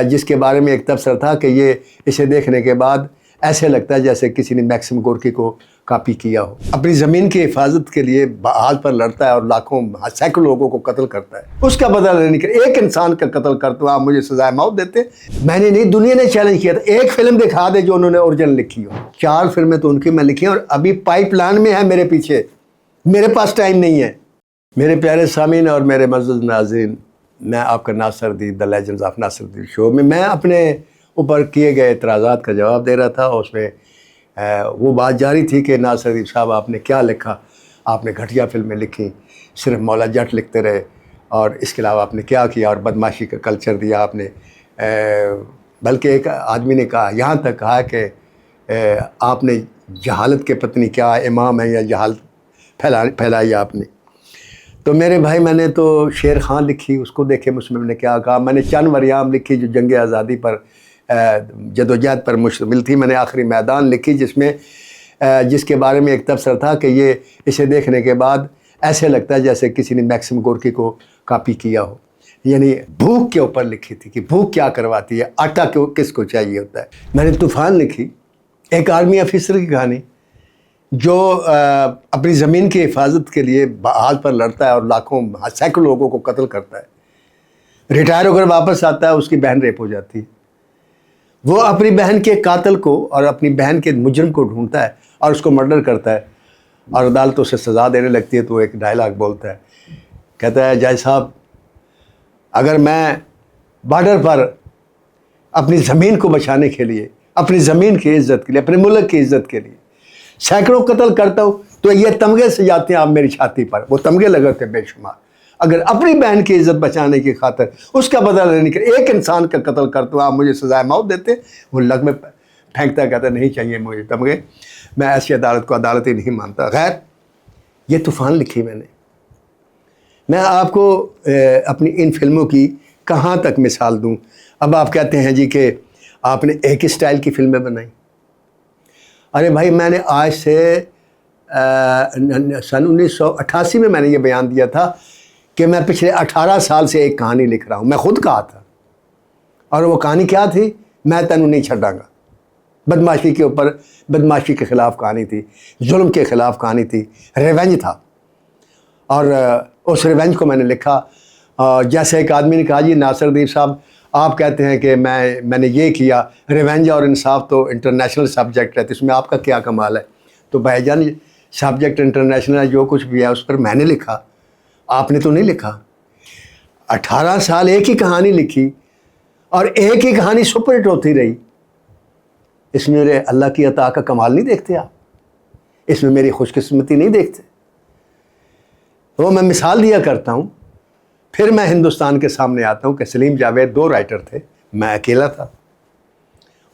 جس کے بارے میں ایک تبصرہ تھا کہ یہ اسے دیکھنے کے بعد ایسے لگتا ہے جیسے کسی نے میکسم گورکی کو کاپی کیا ہو. اپنی زمین کی حفاظت کے لیے بحال پر لڑتا ہے اور لاکھوں سینکڑوں لوگوں کو قتل کرتا ہے. اس کا بدلہ لینے کے ایک انسان کا قتل کرتے ہوئے آپ مجھے سزائے موت دیتے. میں نے نہیں، دنیا نے چیلنج کیا تھا ایک فلم دکھا دے جو انہوں نے اوریجنل لکھی ہو. 4 فلمیں تو ان کی میں لکھی ہیں اور ابھی پائپ لائن میں ہے میرے پیچھے. میرے پاس ٹائم نہیں ہے. میرے پیارے سامعین اور میرے معزز ناظرین، میں آپ کا ناصر الدین دی لیجنڈز آف ناصر الدین شو میں اپنے اوپر کیے گئے اعتراضات کا جواب دے رہا تھا. اس میں وہ بات جاری تھی کہ ناصر الدین صاحب آپ نے کیا لکھا، آپ نے گھٹیا فلمیں لکھی، صرف مولا جٹ لکھتے رہے، اور اس کے علاوہ آپ نے کیا کیا، اور بدماشی کا کلچر دیا آپ نے. بلکہ ایک آدمی نے کہا، یہاں تک کہا کہ آپ نے جہالت کے پتنی کیا امام ہے یا جہالت پھیلائی آپ نے. تو میرے بھائی میں نے تو شیر خان لکھی، اس کو دیکھے مسلم نے کیا کہا. میں نے چند وریام لکھی جو جنگ آزادی پر جدوجہد پر مشتمل تھی. میں نے آخری میدان لکھی جس کے بارے میں ایک تبصرہ تھا کہ یہ اسے دیکھنے کے بعد ایسے لگتا ہے جیسے کسی نے میکسم گورکی کو کاپی کیا ہو. یعنی بھوک کے اوپر لکھی تھی کہ بھوک کیا کرواتی ہے، آٹا کس کو چاہیے ہوتا ہے. میں نے طوفان لکھی، ایک آرمی آفیسر کی کہانی جو اپنی زمین کی حفاظت کے لیے بحال پر لڑتا ہے اور لاکھوں سینکڑوں لوگوں کو قتل کرتا ہے. ریٹائر ہو کر واپس آتا ہے، اس کی بہن ریپ ہو جاتی ہے. وہ اپنی بہن کے قاتل کو اور اپنی بہن کے مجرم کو ڈھونڈتا ہے اور اس کو مرڈر کرتا ہے، اور عدالت اسے سزا دینے لگتی ہے. تو وہ ایک ڈائلاگ بولتا ہے، کہتا ہے جج صاحب اگر میں بارڈر پر اپنی زمین کو بچانے کے لیے، اپنی زمین کی عزت کے لیے، اپنے ملک کی عزت کے لیے سینکڑوں قتل کرتا ہوں تو یہ تمغے سے جاتے ہیں آپ میری چھاتی پر. وہ تمغے لگاتے بے شمار. اگر اپنی بہن کی عزت بچانے کی خاطر اس کا بدلہ لینے کے ایک انسان کا قتل کرتے ہوئے آپ مجھے سزائے موت دیتے. وہ لگ میں پھینکتا کہتا نہیں چاہیے مجھے تمغے، میں ایسی عدالت کو عدالت ہی نہیں مانتا. خیر، یہ طوفان لکھی میں آپ کو اپنی ان فلموں کی کہاں تک مثال دوں. اب آپ کہتے ہیں جی کہ آپ نے ایک اسٹائل کی فلمیں بنائیں. ارے بھائی، میں نے آج سے سن 1988 میں نے یہ بیان دیا تھا کہ میں پچھلے 18 سال سے ایک کہانی لکھ رہا ہوں. میں خود کہا تھا، اور وہ کہانی کیا تھی؟ میں تینوں نہیں چھڈاں گا. بدماشی کے اوپر، بدماشی کے خلاف کہانی تھی، ظلم کے خلاف کہانی تھی، ریونج تھا. اور اس ریونج کو میں نے لکھا. جیسے ایک آدمی نے کہا جی ناصر الدین صاحب آپ کہتے ہیں کہ میں نے یہ کیا، ریونج اور انصاف تو انٹرنیشنل سبجیکٹ ہے، تو اس میں آپ کا کیا کمال ہے؟ تو بھائی جان سبجیکٹ انٹرنیشنل ہے، جو کچھ بھی ہے اس پر میں نے لکھا، آپ نے تو نہیں لکھا. 18 سال ایک ہی کہانی لکھی اور ایک ہی کہانی سپر ہٹ ہوتی رہی. اس میں میرے اللہ کی عطا کا کمال نہیں دیکھتے آپ؟ اس میں میری خوش قسمتی نہیں دیکھتے؟ وہ میں مثال دیا کرتا ہوں. پھر میں ہندوستان کے سامنے آتا ہوں کہ سلیم جاوید 2 رائٹر تھے، میں اکیلا تھا.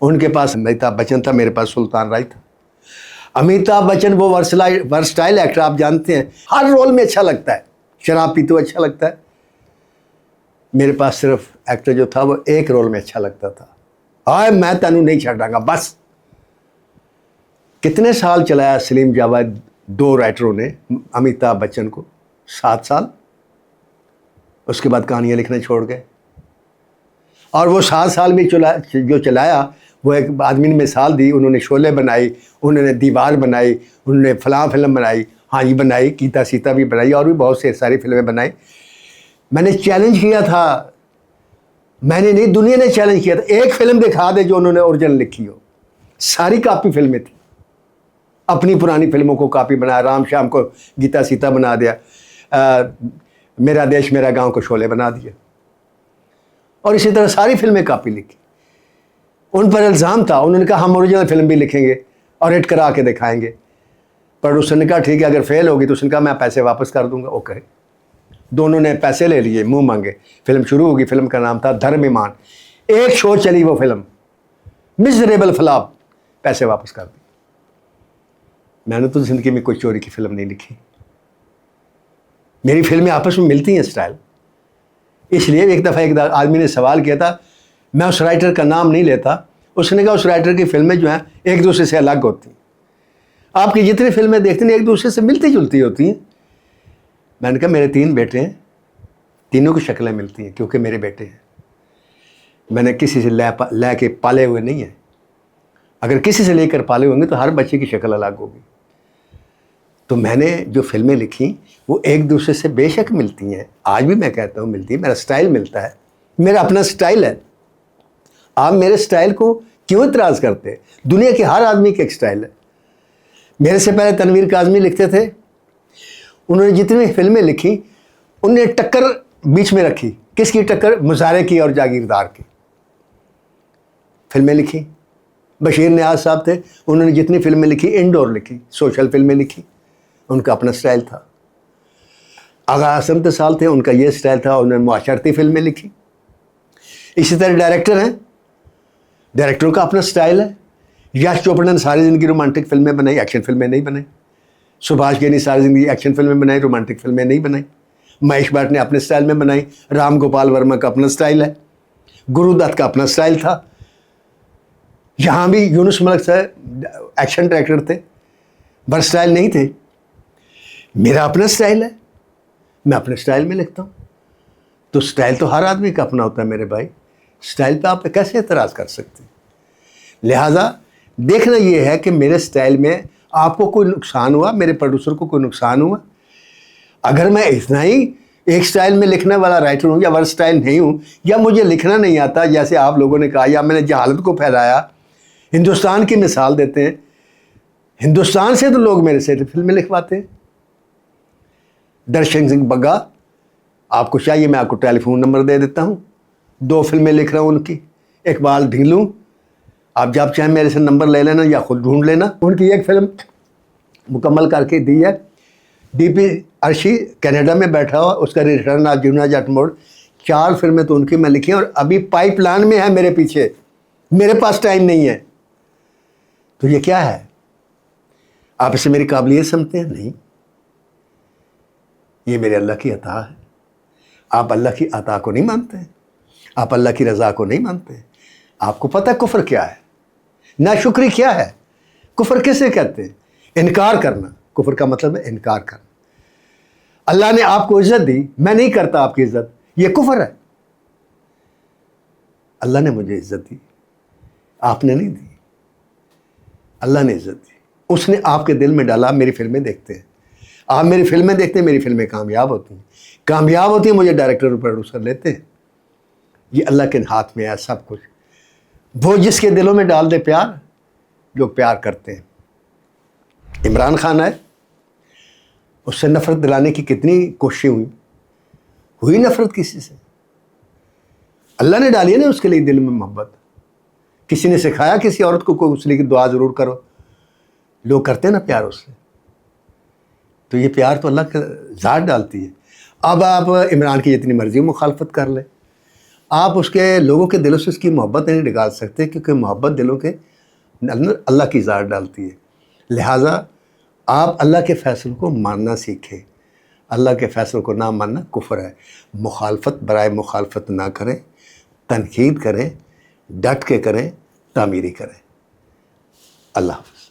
ان کے پاس امیتابھ بچن تھا، میرے پاس سلطان رائے تھا. امیتابھ بچن وہ ورسٹائل ایکٹر، آپ جانتے ہیں ہر رول میں اچھا لگتا ہے، شراب پیتے ہوئے اچھا لگتا ہے. میرے پاس صرف ایکٹر جو تھا وہ ایک رول میں اچھا لگتا تھا. میں تینوں نہیں چھڈاں گا بس. کتنے سال چلایا سلیم جاوید 2 رائٹروں نے امیتابھ بچن کو؟ 7 سال. اس کے بعد کہانیاں لکھنا چھوڑ گئے. اور وہ 7 سال بھی جو چلایا، وہ ایک آدمی نے مثال دی، انہوں نے شعلے بنائی، انہوں نے دیوار بنائی، انہوں نے فلاں فلم بنائی، ہاں یہ بنائی، گیتا سیتا بھی بنائی، اور بھی بہت سے ساری فلمیں بنائی. میں نے چیلنج کیا تھا، میں نے نہیں، دنیا نے چیلنج کیا تھا ایک فلم دکھا دے جو انہوں نے اوریجنل لکھی ہو. ساری کاپی فلمیں تھیں، اپنی پرانی فلموں کو کاپی بنایا. رام شام کو گیتا سیتا بنا دیا، میرا دیش میرا گاؤں کو شعلے بنا دیا، اور اسی طرح ساری فلمیں کاپی لکھی. ان پر الزام تھا، انہوں نے کہا ہم اوریجنل فلم بھی لکھیں گے اور ہٹ کرا کے دکھائیں گے. پروڈیوسر نے کہا ٹھیک ہے، اگر فیل ہوگی تو اس نے کہا میں پیسے واپس کر دوں گا. اوکے. دونوں نے پیسے لے لیے، منہ مانگے. فلم شروع ہوگی. فلم کا نام تھا دھرم ایمان. 1 شو چلی وہ فلم، مزریبل فلاپ. پیسے واپس کر دی. میں نے تو زندگی میں کوئی چوری کی فلم نہیں لکھی. میری فلمیں آپس میں ملتی ہیں اسٹائل. اس لیے ایک دفعہ آدمی نے سوال کیا تھا، میں اس رائٹر کا نام نہیں لیتا، اس نے کہا اس رائٹر کی فلمیں جو ہیں ایک دوسرے سے الگ ہوتی ہیں. آپ کی جتنی فلمیں دیکھتے ہیں ایک دوسرے سے ملتی جلتی ہوتی ہیں. میں نے کہا میرے 3 بیٹے ہیں، تینوں کی شکلیں ملتی ہیں کیونکہ میرے بیٹے ہیں. میں نے کسی سے لے کے پالے ہوئے نہیں ہیں. اگر کسی سے لے کر پالے ہوئیں گے تو ہر بچے کی شکل الگ ہوگی. تو میں نے جو فلمیں لکھی وہ ایک دوسرے سے بے شک ملتی ہیں. آج بھی میں کہتا ہوں ملتی ہے. میرا سٹائل ملتا ہے. میرا اپنا سٹائل ہے. آپ میرے سٹائل کو کیوں اعتراض کرتے؟ دنیا کے ہر آدمی کا ایک سٹائل ہے. میرے سے پہلے تنویر کاظمی لکھتے تھے. انہوں نے جتنی فلمیں لکھی ان نے ٹکر بیچ میں رکھی. کس کی ٹکر؟ مظاہرے کی اور جاگیردار کی. فلمیں لکھی. بشیر نیاز صاحب تھے, انہوں نے جتنی فلمیں لکھی انڈور لکھی, سوشل فلمیں لکھی. ان کا اپنا سٹائل تھا. آغا اعظم تصال تھے, ان کا یہ سٹائل تھا, انہوں نے معاشرتی فلمیں لکھی. اسی طرح ڈائریکٹر ہیں, ڈائریکٹروں کا اپنا سٹائل ہے. یش چوپڑا نے ساری زندگی رومانٹک فلمیں بنائی, ایکشن فلمیں نہیں بنائی. سبھاش گے نے ساری زندگی ایکشن فلمیں بنائی, رومانٹک فلمیں نہیں بنائی. مہیش بھٹ نے اپنے سٹائل میں بنائی. رام گوپال ورما کا اپنا سٹائل ہے. گرو دت کا اپنا سٹائل تھا. یہاں بھی یونس ملک صاحب ایکشن ڈائریکٹر تھے, بر سٹائل نہیں تھے. میرا اپنا سٹائل ہے, میں اپنے سٹائل میں لکھتا ہوں. تو سٹائل تو ہر آدمی کا اپنا ہوتا ہے میرے بھائی. سٹائل پہ آپ کیسے اعتراض کر سکتے ہیں؟ لہٰذا دیکھنا یہ ہے کہ میرے سٹائل میں آپ کو کوئی نقصان ہوا, میرے پروڈیوسر کو کوئی نقصان ہوا. اگر میں اتنا ہی ایک سٹائل میں لکھنے والا رائٹر ہوں یا ور سٹائل نہیں ہوں, یا مجھے لکھنا نہیں آتا جیسے آپ لوگوں نے کہا, یا میں نے جہالت کو پھیلایا. ہندوستان کی مثال دیتے ہیں, ہندوستان سے تو لوگ میرے سے فلمیں لکھواتے ہیں. درشن سنگھ بگا, آپ کو چاہیے میں آپ کو ٹیلی فون نمبر دے دیتا ہوں, 2 فلمیں لکھ رہا ہوں ان کی. اقبال ڈھینگلوں, آپ جب چاہیں میرے سے نمبر لے لینا یا خود ڈھونڈ لینا. ان کی ایک فلم مکمل کر کے دی ہے. ڈی پی عرشی کینیڈا میں بیٹھا ہوا, اس کا ریٹرن آج جنونا جٹ موڑ. 4 فلمیں تو ان کی میں لکھی ہیں, اور ابھی پائپ لائن میں ہے میرے پیچھے. میرے پاس ٹائم نہیں ہے. تو یہ کیا ہے؟ آپ اسے میری قابلیت سمجھتے ہیں؟ نہیں, یہ میرے اللہ کی عطا ہے. آپ اللہ کی عطا کو نہیں مانتے, آپ اللہ کی رضا کو نہیں مانتے. آپ کو پتہ ہے کفر کیا ہے, ناشکری کیا ہے, کفر کسے کہتے ہیں؟ انکار کرنا. کفر کا مطلب ہے انکار کرنا. اللہ نے آپ کو عزت دی, میں نہیں کرتا آپ کی عزت, یہ کفر ہے. اللہ نے مجھے عزت دی, آپ نے نہیں دی. اللہ نے عزت دی, اس نے آپ کے دل میں ڈالا. آپ میری فلمیں دیکھتے ہیں, آپ میری فلمیں دیکھتے ہیں, میری فلمیں کامیاب ہوتی ہیں, کامیاب ہوتی ہیں, مجھے ڈائریکٹر اور پروڈیوسر لیتے ہیں. یہ اللہ کے ہاتھ میں ہے سب کچھ. وہ جس کے دلوں میں ڈال دے پیار, لوگ پیار کرتے ہیں. عمران خان ہے, اس سے نفرت دلانے کی کتنی کوششیں ہوئی نفرت کسی سے؟ اللہ نے ڈالی ہے نا اس کے لیے دل میں محبت. کسی نے سکھایا کسی عورت کو کوئی اس لیے کہ دعا ضرور کرو؟ لوگ کرتے ہیں نا پیار اس سے. تو یہ پیار تو اللہ کا ذات ڈالتی ہے. اب آپ عمران کی جتنی مرضی مخالفت کر لیں, آپ اس کے لوگوں کے دلوں سے اس کی محبت نہیں نکال سکتے, کیونکہ محبت دلوں کے اندر اللہ کی ذات ڈالتی ہے. لہٰذا آپ اللہ کے فیصلوں کو ماننا سیکھیں. اللہ کے فیصلوں کو نہ ماننا کفر ہے. مخالفت برائے مخالفت نہ کریں, تنقید کریں, ڈٹ کے کریں, تعمیری کریں. اللہ حافظ.